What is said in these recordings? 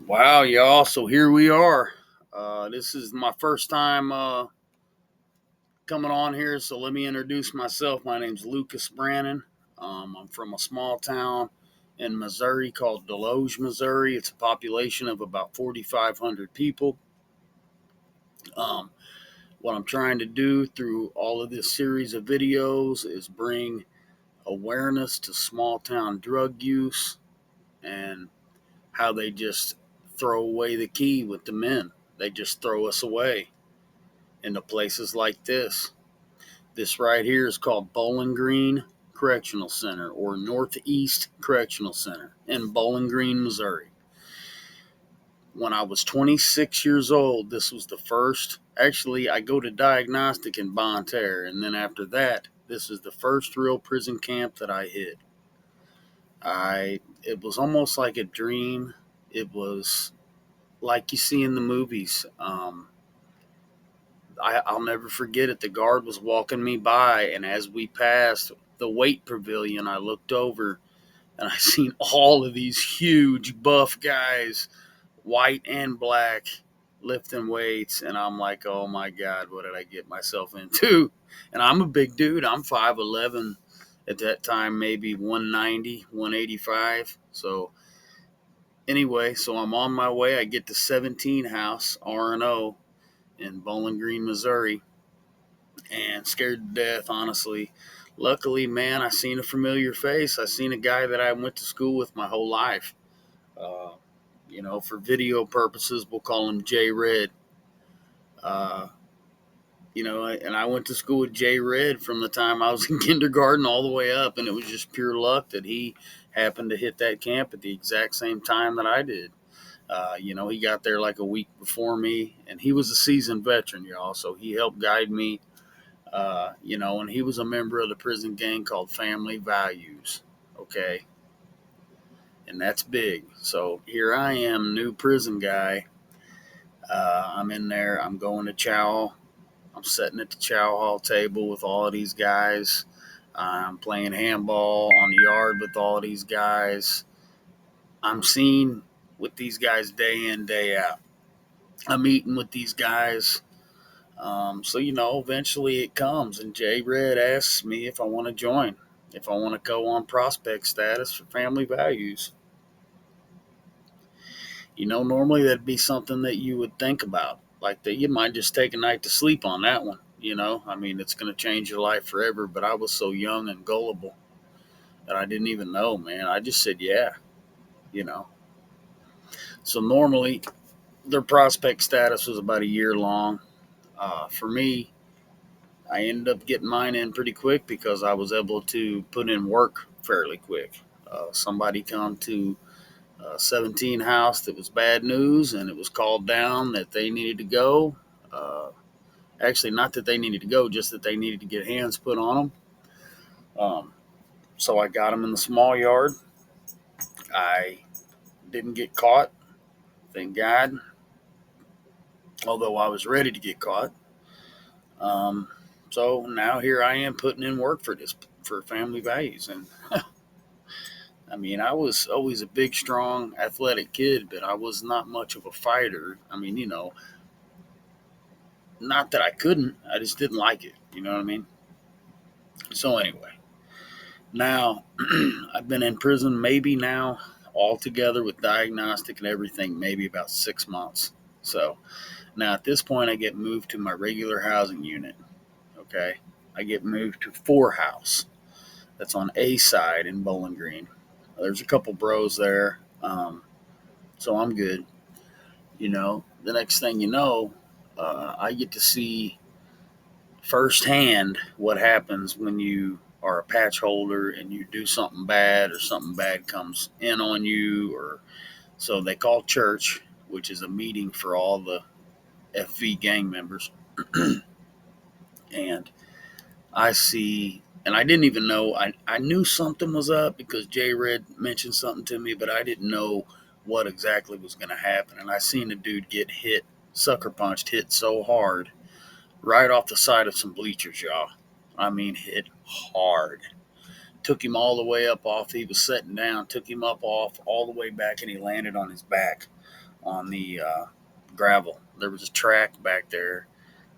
Wow, y'all. So here we are. This is my first time coming on here. So let me introduce myself. My name's Lucas Brannon. I'm from a small town in Missouri called Deloge, Missouri. It's a population of about 4,500 people. Um, what I'm trying to do through all of this series of videos is bring awareness to small town drug use and how they just throw away the key with the men. They just throw us away into places like this. This right here is called Bowling Green Correctional Center or Northeast Correctional Center in Bowling Green, Missouri. When I was 26 years old, this was the first. Actually, I go to diagnostic in Bonne Terre, and then after that, this is the first real prison camp that I hit. It was almost like a dream. It was like you see in the movies. I'll never forget it. The guard was walking me by, and as we passed the weight pavilion, I looked over and I seen all of these huge buff guys, white and black, lifting weights, and I'm like, oh my god, what did I get myself into? And I'm a big dude. I'm 5'11", at that time, maybe 190, 185. So anyway, so I'm on my way. I get to 17 House R&O in Bowling Green, Missouri, and scared to death, honestly. Luckily, man, I seen a familiar face. I seen a guy that I went to school with my whole life. Uh, for video purposes, we'll call him J Red. Uh, and I went to school with J Red from the time I was in kindergarten all the way up, and it was just pure luck that he happened to hit that camp at the exact same time that I did. He got there like a week before me, and he was a seasoned veteran, y'all, so he helped guide me. And he was a member of the prison gang called Family Values. Okay. And that's big. So here I am, new prison guy. I'm in there. I'm going to chow. I'm sitting at the chow hall table with all of these guys. I'm playing handball on the yard with all of these guys. I'm seen with these guys day in, day out. I'm eating with these guys. Eventually it comes, and Jay Red asks me if I want to join, if I want to go on prospect status for Family Values. Normally that'd be something that you would think about, like that you might just take a night to sleep on that one. It's going to change your life forever. But I was so young and gullible that I didn't even know, man. I just said, yeah, you know. So normally their prospect status was about a year long. For me, I ended up getting mine in pretty quick because I was able to put in work fairly quick. Somebody come to 17 House that was bad news, and it was called down that they needed to go. Uh, Actually, not that they needed to go, just that they needed to get hands put on them. So I got them in the small yard. I didn't get caught, thank God, although I was ready to get caught. Um, so now here I am putting in work for Family Values. And I was always a big, strong, athletic kid, but I was not much of a fighter. Not that I couldn't, I just didn't like it. You know what I mean? So anyway, now I've been in prison maybe now altogether with diagnostic and everything, maybe about 6 months. So now at this point, I get moved to my regular housing unit. Okay. I get moved to 4 House. That's on A side in Bowling Green. There's a couple bros there. So I'm good. The next thing you know, I get to see firsthand what happens when you are a patch holder and you do something bad or something bad comes in on you. Or so they call church, which is a meeting for all the FV gang members. And I see, and I didn't even know, I knew something was up because J Red mentioned something to me, but I didn't know what exactly was going to happen. And I seen a dude get hit, sucker punched, hit so hard right off the side of some bleachers, y'all. Hit hard. Took him all the way up off. He was sitting down. Took him up off all the way back, and he landed on his back on the gravel. There was a track back there,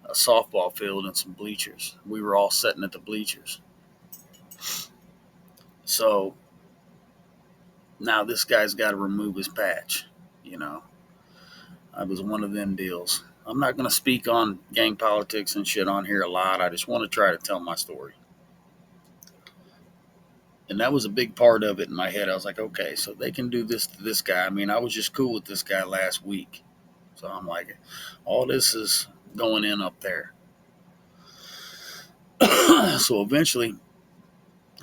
a softball field, and some bleachers. We were all sitting at the bleachers. So now this guy's got to remove his patch. You know, I was one of them deals. I'm not going to speak on gang politics and shit on here a lot. I just want to try to tell my story. And that was a big part of it in my head. I was like, okay, so they can do this to this guy. I mean, I was just cool with this guy last week. So I'm like, all this is going in up there. So eventually,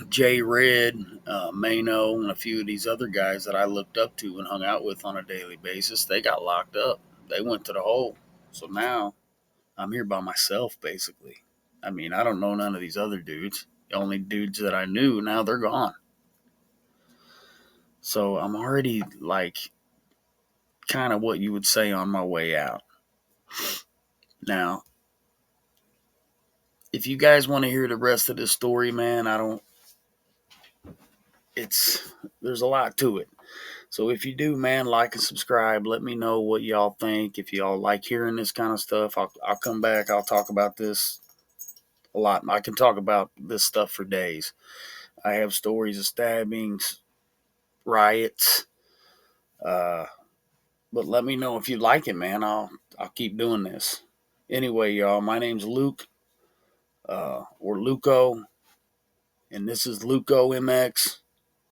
Jay Red, Mano, and a few of these other guys that I looked up to and hung out with on a daily basis, they got locked up. They went to the hole. So now I'm here by myself, basically. I mean, I don't know none of these other dudes. The only dudes that I knew, now they're gone. So I'm already like kind of what you would say on my way out. Now, if you guys want to hear the rest of this story, man, I don't. There's a lot to it. So if you do, man, like and subscribe. Let me know what y'all think. If y'all like hearing this kind of stuff, I'll come back. I'll talk about this a lot. I can talk about this stuff for days. I have stories of stabbings, riots. Uh, but let me know if you like it, man. I'll keep doing this. Anyway, y'all, my name's Luke, or Luco, and this is Luco MX.